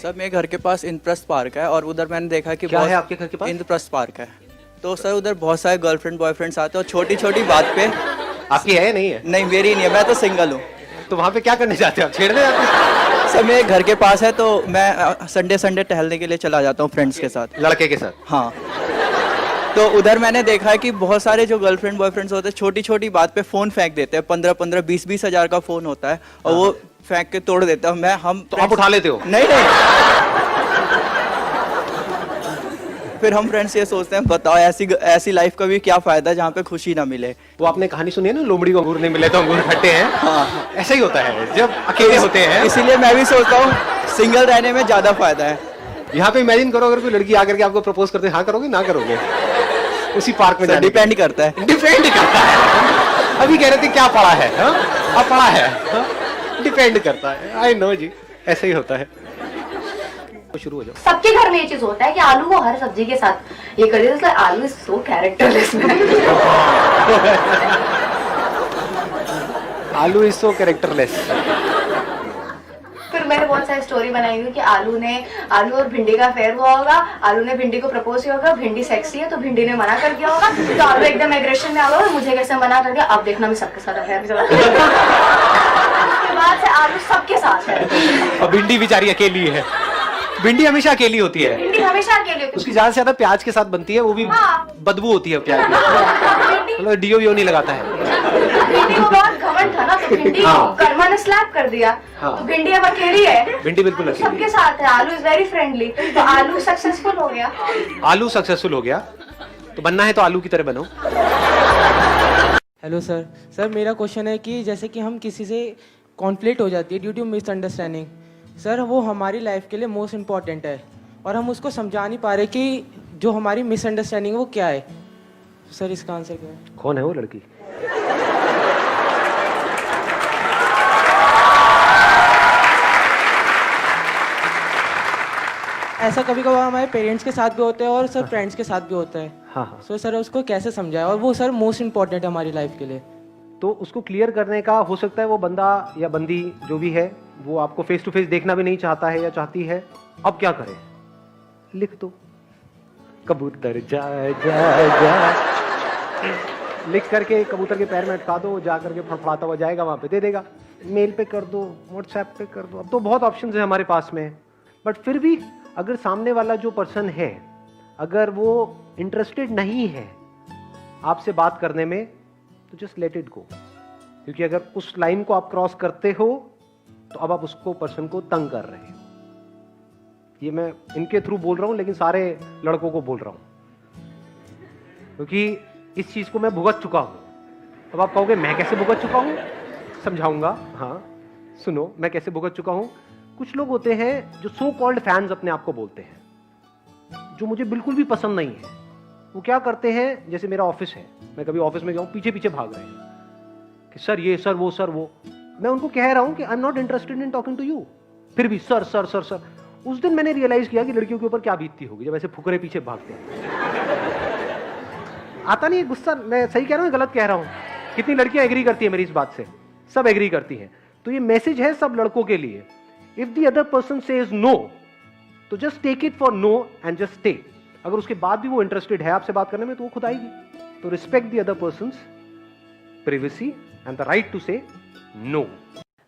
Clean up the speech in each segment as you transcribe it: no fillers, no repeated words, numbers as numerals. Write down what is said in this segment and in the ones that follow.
Sir मेरे घर के पास इंद्रप्रस्थ पार्क है और उधर मैंने देखा कि क्या है आपके घर के पास? इंद्रप्रस्थ पार्क है। तो सर उधर बहुत सारे गर्लफ्रेंड बॉयफ्रेंड्स आते हैं और छोटी छोटी बात पे। आपकी है या नहीं है? नहीं मेरी नहीं है, मैं तो सिंगल हूँ। तो वहाँ पे क्या करने जाते हो आप? छेड़ने जाते हो? सर मेरे घर के पास है तो मैं संडे संडे टहलने के लिए चला जाता हूँ फ्रेंड्स के साथ। लड़के के साथ? हाँ। तो उधर मैंने देखा है कि बहुत सारे जो गर्लफ्रेंड बॉयफ्रेंड्स होते हैं छोटी छोटी बात पे फोन फेंक देते हैं। 15-15 20-20 हजार का फोन होता है और वो फेंक के तोड़ देता हूँ मैं। हम तो आप उठा लेते हो? नहीं नहीं। फिर हम फ्रेंड्स ये सोचते हैं बताओ ऐसी लाइफ का भी क्या फायदा जहाँ पे खुशी ना मिले। वो आपने कहानी सुनी है ना, लोमड़ी को अंगूर नहीं मिले तो अंगूर खट्टे हैं। हाँ ऐसा ही होता है जब अकेले होते हैं। इसीलिए मैं भी सोचता हूँ सिंगल रहने में ज्यादा फायदा है। यहाँ पे इमेजिन करो अगर कोई लड़की आकर के आपको प्रपोज करते, हाँ करोगे ना करोगे? उसी पार्क में डिपेंड करता है। डिपेंड करता है। अभी कह रहे थे क्या पढ़ा है? अब पढ़ा है। डिपेंड करता है। आई नो जी, ऐसे ही होता है। तो शुरू हो जाओ। सबके घर में ये चीज होता है कि आलू को हर सब्जी के साथ ये कर देते हैं। आलू इज सो कैरेक्टरलेस। आलू इज सो कैरेक्टरलेस। फिर मैंने बहुत सारी स्टोरी बनाई हुई कि आलू और भिंडी का अफेयर हुआ होगा। आलू ने भिंडी को प्रपोज किया होगा, भिंडी सेक्सी है तो भिंडी ने मना कर दिया होगा। तो आलू एकदम एग्रेशन में आ गया, मुझे कैसे मना कर दिया, अब देखना मैं सबके साथ अफेयर। उसके बाद से आलू सबके साथ है और भिंडी बेचारी अकेली है। भिंडी हमेशा अकेली होती है। भिंडी हमेशा अकेले। उसकी ज्यादा से ज्यादा प्याज के साथ बनती है, वो भी बदबू होती है प्याज की। मतलब डीओ वीओ नहीं लगाता है। भिंडी को बहुत घमंड था ना, तो भिंडी को कर्मा ने स्लैप कर दिया। तो भिंडी अब अकेली है। भिंडी बिल्कुल अकेली सबके साथ है। आलू इज वेरी फ्रेंडली। तो आलू सक्सेसफुल हो गया। आलू सक्सेसफुल हो गया तो बनना है तो आलू की तरह बनो। Hello sir. सर मेरा क्वेश्चन है कि जैसे कि हम किसी से कॉन्फ्लिक्ट हो जाती है ड्यू टू मिसअंडरस्टैंडिंग, सर वो हमारी लाइफ के लिए मोस्ट इम्पॉर्टेंट है और हम उसको समझा नहीं पा रहे कि जो हमारी मिसअंडरस्टैंडिंग है वो क्या है। सर इसका आंसर क्या है? कौन है वो लड़की? ऐसा कभी कभार हमारे पेरेंट्स के साथ भी होता है और सर फ्रेंड्स के साथ भी होता है। हाँ। सो सर उसको कैसे समझाए, और वो सर मोस्ट इम्पॉर्टेंट है हमारी लाइफ के लिए। तो उसको क्लियर करने का हो सकता है वो बंदा या बंदी जो भी है वो आपको फेस टू फेस देखना भी नहीं चाहता है या चाहती है। अब क्या करें? लिख दो, कबूतर जा जा जा। लिख करके कबूतर के पैर में अटका दो, जा करके फड़फड़ाता हुआ जाएगा, वहां पे दे देगा। मेल पे कर दो, व्हाट्सएप पे कर दो। अब तो बहुत ऑप्शंस है हमारे पास में। बट फिर भी अगर सामने वाला जो पर्सन है अगर वो इंटरेस्टेड नहीं है आपसे बात करने में, तो जस्ट लेट इट गो। क्योंकि अगर उस लाइन को आप क्रॉस करते हो तो अब आप उसको पर्सन को तंग कर रहे हो। ये मैं इनके थ्रू बोल रहा हूं लेकिन सारे लड़कों को बोल रहा हूं क्योंकि इस चीज को मैं भुगत चुका हूं। अब आप कहोगे मैं कैसे भुगत चुका हूं? समझाऊंगा। हाँ सुनो, मैं कैसे भुगत चुका हूं। कुछ लोग होते हैं जो सो कॉल्ड फैंस अपने आप को बोलते हैं, जो मुझे बिल्कुल भी पसंद नहीं है। वो क्या करते हैं, जैसे मेरा ऑफिस है, मैं कभी ऑफिस में जाऊं पीछे पीछे भाग रहे हैं कि सर ये, सर वो। मैं उनको कह रहा हूं कि I am not interested in talking to you, फिर भी सर सर सर सर। उस दिन मैंने रियलाइज किया कि लड़कियों के ऊपर क्या बीतती होगी जब ऐसे फुकरे पीछे भागते हैं। आता नहीं है गुस्सा? मैं सही कह रहा हूं, गलत कह रहा हूं? कितनी लड़कियां एग्री करती है मेरी इस बात से? सब एग्री करती हैं। तो ये मैसेज है सब लड़कों के लिए। If the other person says no तो just take it for no and just stay. अगर उसके बाद भी वो इंटरेस्टेड है आपसे बात करने में तो वो खुद आएगी। तो respect the other person's privacy and the right to say no.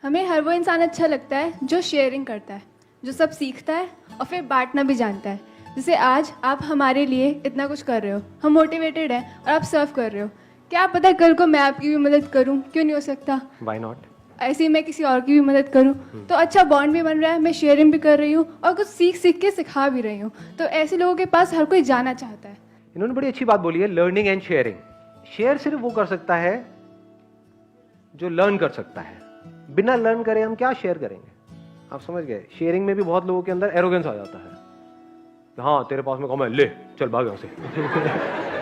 हमें हर वो इंसान अच्छा लगता है जो शेयरिंग करता है, जो सब सीखता है और फिर बांटना भी जानता है। जैसे आज आप हमारे लिए इतना कुछ कर रहे हो, हम मोटिवेटेड हैं और आप सर्व कर रहे हो। क्या पता कल को मैं आपकी भी मदद करूं, क्यों नहीं हो सकता? Why not? ऐसे ही मैं किसी और की भी मदद करूं तो अच्छा बॉन्ड भी बन रहा है। मैं शेयरिंग भी कर रही हूँ और कुछ सीख के सिखा भी रही हूँ। तो ऐसे लोगों के पास हर कोई जाना चाहता है। इन्होंने बड़ी अच्छी बात बोली है, लर्निंग एंड शेयरिंग। शेयर सिर्फ वो कर सकता है जो लर्न कर सकता है। बिना लर्न करे हम क्या शेयर करेंगे? आप समझ गए? शेयरिंग में भी बहुत लोगों के अंदर एरोगेंस आ जाता है। हाँ तेरे पास में कम है, ले चल भाग यहाँ से।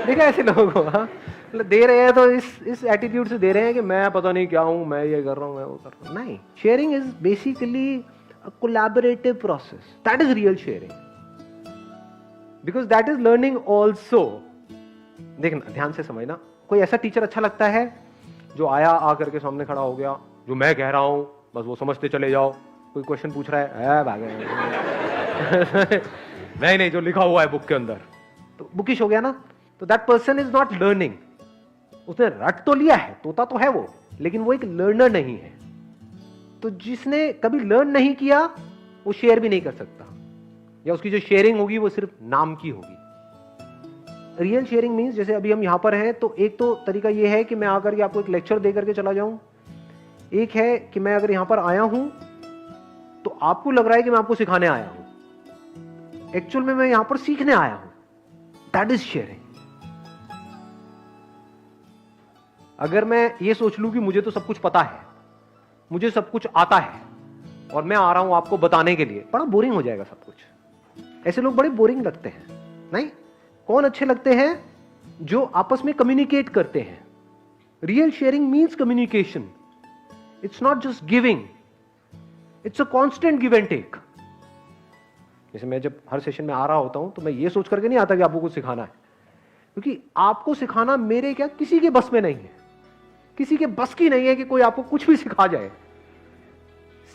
देखा ऐसे लोगों को? हाँ मतलब दे रहे हैं तो इस एटीट्यूड से दे रहे हैं कि मैं पता नहीं क्या हूं, मैं ये कर रहा हूं, मैं वो कर रहा हूं। नहीं, sharing is basically a collaborative process. That is real sharing because that is learning also. देखना, ध्यान से समझना। कोई ऐसा टीचर अच्छा लगता है जो आया, आकर के सामने खड़ा हो गया, जो मैं कह रहा हूं बस वो समझते चले जाओ, कोई क्वेश्चन पूछ रहा है भागे नहीं, जो लिखा हुआ है बुक के अंदर, तो बुकिश हो गया ना। तो that person is not learning. उसने रट तो लिया है, तोता तो है वो, लेकिन वो एक लर्नर नहीं है। तो जिसने कभी लर्न नहीं किया वो शेयर भी नहीं कर सकता, या उसकी जो शेयरिंग होगी वो सिर्फ नाम की होगी। रियल शेयरिंग मीन्स, जैसे अभी हम यहां पर हैं, तो एक तो तरीका ये है कि मैं आकर के आपको एक लेक्चर दे करके चला जाऊं। एक है कि मैं अगर यहां पर आया हूं तो आपको लग रहा है कि मैं आपको सिखाने आया हूं, एक्चुअल में मैं यहां पर सीखने आया हूं। That is sharing. अगर मैं ये सोच लूं कि मुझे तो सब कुछ पता है, मुझे सब कुछ आता है और मैं आ रहा हूं आपको बताने के लिए, बड़ा बोरिंग हो जाएगा सब कुछ। ऐसे लोग बड़े बोरिंग लगते हैं। नहीं, कौन अच्छे लगते हैं? जो आपस में कम्युनिकेट करते हैं। Real sharing means communication. It's not just giving, it's a constant give and take. जैसे मैं जब हर सेशन में आ रहा होता हूं तो मैं ये सोच करके नहीं आता कि आपको कुछ सिखाना है, क्योंकि आपको सिखाना मेरे क्या किसी के बस में नहीं है। किसी के बस की नहीं है कि कोई आपको कुछ भी सिखा जाए।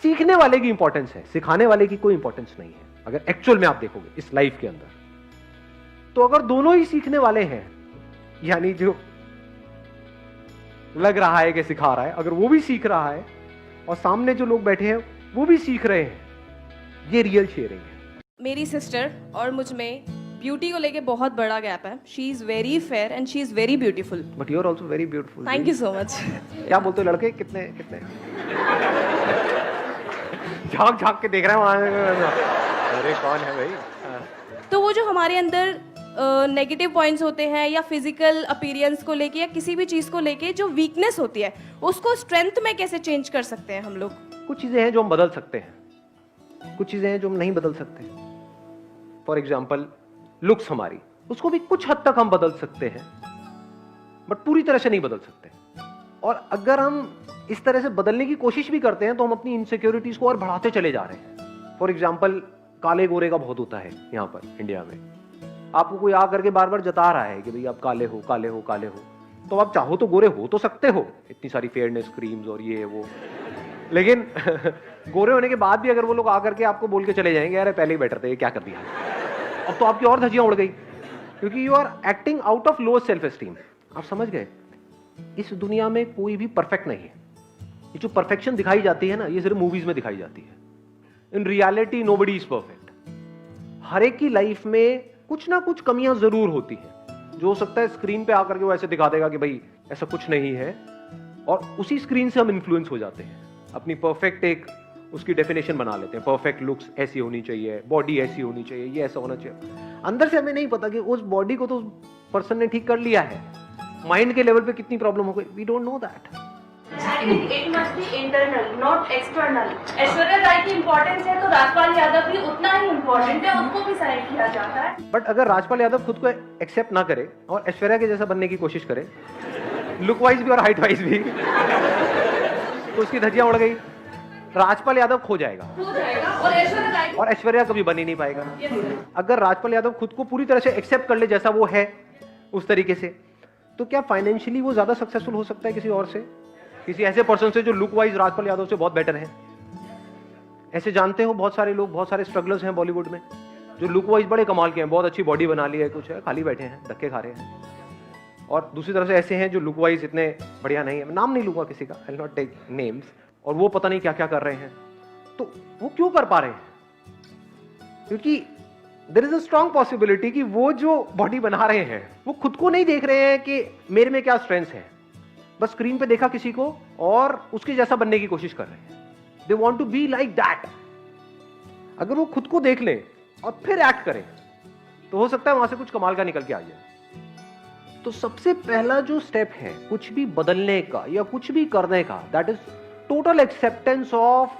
सीखने वाले की इंपॉर्टेंस है, सिखाने वाले की कोई इंपॉर्टेंस नहीं है, अगर एक्चुअल में आप देखोगे इस लाइफ के अंदर। तो अगर दोनों ही सीखने वाले हैं, यानी जो लग रहा है कि सिखा रहा है, अगर वो भी सीख रहा है और सामने जो लोग बैठे हैं वो भी सीख रहे हैं, ये रियल शेयरिंग है। मेरी सिस्टर और मुझ में ब्यूटी को लेके बहुत बड़ा गैप है। She is very fair and she is very beautiful. But you are also very beautiful. Thank you so much. क्या बोलते हो लड़के? कितने कितने झांक झांक के देख रहे हैं वहां। अरे कौन है भाई? तो वो जो हमारे अंदर नेगेटिव पॉइंट्स होते हैं या फिजिकल अपीयरेंस को लेके या किसी भी चीज़ को लेके जो वीकनेस होती है, उसको स्ट्रेंथ में कैसे चेंज कर सकते हैं हम लोग? कुछ चीजें हैं जो हम बदल सकते हैं, कुछ चीजें हैं जो हम नहीं बदल सकते। फॉर एग्जाम्पल लुक्स हमारी, उसको भी कुछ हद तक हम बदल सकते हैं, बट पूरी तरह से नहीं बदल सकते। और अगर हम इस तरह से बदलने की कोशिश भी करते हैं तो हम अपनी इनसिक्योरिटीज को और बढ़ाते चले जा रहे हैं। फॉर एग्जाम्पल काले गोरे का बहुत होता है यहाँ पर इंडिया में। आपको कोई आ करके बार बार जता रहा है कि भाई आप काले हो, काले हो, काले हो, तो आप चाहो तो गोरे हो तो सकते हो, इतनी सारी फेयरनेस क्रीम्स और ये वो। लेकिन गोरे होने के बाद भी अगर वो लोग आकर के आपको बोल के चले जाएंगे, यार पहले ही बेटर थे, ये क्या कर दिया, अब तो आपकी और धज्जियां उड़ गई, क्योंकि you are acting out of lower self esteem. आप समझ गए? इस दुनिया में कोई भी परफेक्ट नहीं है। ये जो परफेक्शन दिखाई जाती है ना, ये सिर्फ मूवीज में दिखाई जाती है। In reality nobody is perfect. हर एक की लाइफ में कुछ ना कुछ कमियां जरूर होती हैं। जो हो सकता है स्क्रीन पे आकर के वो ऐसे दिखा देगा कि भाई ऐसा कुछ नहीं है, और उसी स्क्रीन से हम इन्फ्लुएंस हो जाते हैं, अपनी परफेक्ट एक उसकी डेफिनेशन बना लेते हैं। परफेक्ट लुक्स ऐसी होनी चाहिए, बॉडी ऐसी होनी चाहिए, ये ऐसा होना चाहिए। अंदर से हमें नहीं पता कि उस बॉडी को तो पर्सन ने ठीक कर लिया है, माइंड के लेवल पे कितनी प्रॉब्लम हो गई, we don't know that. It must be internal, not external. Aishwarya Rai की इम्पोर्टेंस है तो राजपाल यादव भी उतना ही इम्पोर्टेंट है, उनको भी साइड किया जाता है। बट अगर राजपाल यादव खुद को एक्सेप्ट ना करे और ऐश्वर्या के जैसा बनने की कोशिश करे, लुक वाइज भी और हाइट वाइज भी, तो उसकी धज्जियां उड़ गई, राजपाल यादव खो जाएगा और ऐश्वर्या कभी बन ही नहीं पाएगा। अगर राजपाल यादव खुद को पूरी तरह से एक्सेप्ट कर ले जैसा वो है उस तरीके से, तो क्या फाइनेंशियली वो ज्यादा सक्सेसफुल हो सकता है किसी और से, किसी ऐसे पर्सन से जो लुक वाइज राजपाल यादव से बहुत बेटर है? ऐसे जानते हो बहुत सारे लोग, बहुत सारे स्ट्रगलर्स हैं बॉलीवुड में जो लुक वाइज बड़े कमाल के हैं, बहुत अच्छी बॉडी बना ली है, कुछ है, खाली बैठे हैं, धक्के खा रहे हैं। और दूसरी तरफ से ऐसे हैं जो लुक वाइज इतने बढ़िया नहीं है, मैं नाम नहीं लूंगा किसी का, I will not take names, और वो पता नहीं क्या क्या कर रहे हैं। तो वो क्यों कर पा रहे हैं? क्योंकि there is a strong possibility कि वो जो बॉडी बना रहे हैं वो खुद को नहीं देख रहे हैं कि मेरे में क्या स्ट्रेंथ है, बस स्क्रीन पे देखा किसी को और उसके जैसा बनने की कोशिश कर रहे हैं। They want to be like that. अगर वो खुद को देख लें और फिर एक्ट करें तो हो सकता है वहां से कुछ कमाल का निकल के आ जाए। तो सबसे पहला जो स्टेप है कुछ भी बदलने का या कुछ भी करने का, that is total acceptance of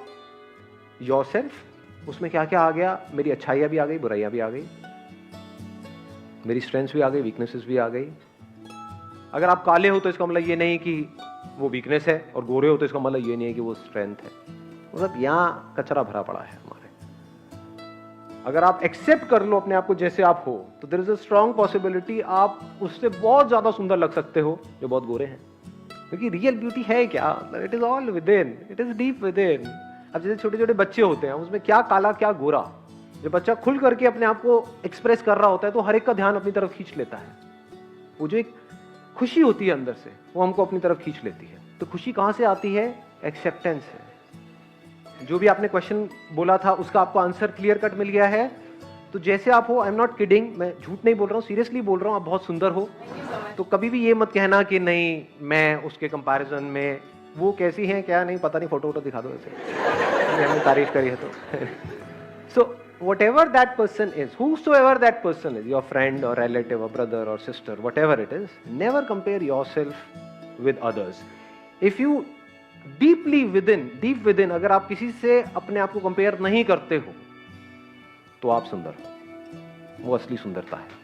yourself. उसमें क्या क्या आ गया? मेरी अच्छाइयां भी आ गई, बुराइयां भी आ गई, मेरी स्ट्रेंथ्स भी आ गई, वीकनेसेस भी आ गई। अगर आप काले हो तो इसका मतलब ये नहीं कि वो वीकनेस है, और गोरे हो तो इसका मतलब ये नहीं है कि वो स्ट्रेंथ है। मतलब यहाँ कचरा भरा पड़ा है हमारे। अगर आप एक्सेप्ट कर लो अपने आप को जैसे आप हो, तो there is a strong possibility आप उससे बहुत ज्यादा सुंदर लग सकते हो जो बहुत गोरे हैं। क्योंकि रियल ब्यूटी है क्या? It is all with in, it is deep with in. अब जैसे छोटे छोटे बच्चे होते हैं, उसमें क्या काला क्या गोरा, जब बच्चा खुल करके अपने आप को एक्सप्रेस कर रहा होता है तो हर एक का ध्यान अपनी तरफ खींच लेता है। वो जो एक खुशी होती है अंदर से, वो हमको अपनी तरफ खींच लेती है। तो खुशी कहाँ से आती है? एक्सेप्टेंस है। जो भी आपने क्वेश्चन बोला था उसका आपको आंसर क्लियर कट मिल गया है। तो जैसे आप हो, आई एम नॉट किडिंग, मैं झूठ नहीं बोल रहा हूँ, सीरियसली बोल रहा हूँ, आप बहुत सुंदर हो। तो कभी भी ये मत कहना कि नहीं मैं उसके कंपैरिजन में, वो कैसी हैं क्या नहीं पता नहीं, फोटो वोटो दिखा दो ऐसे हमने तारीफ करी है तो। सो whatever that person is, whosoever that person is, your friend or relative or brother or sister, whatever it is, never compare yourself with others. If you deep within, अगर आप किसी से अपने आप को कंपेयर नहीं करते हो तो आप सुंदर हो। वो असली सुंदरता है।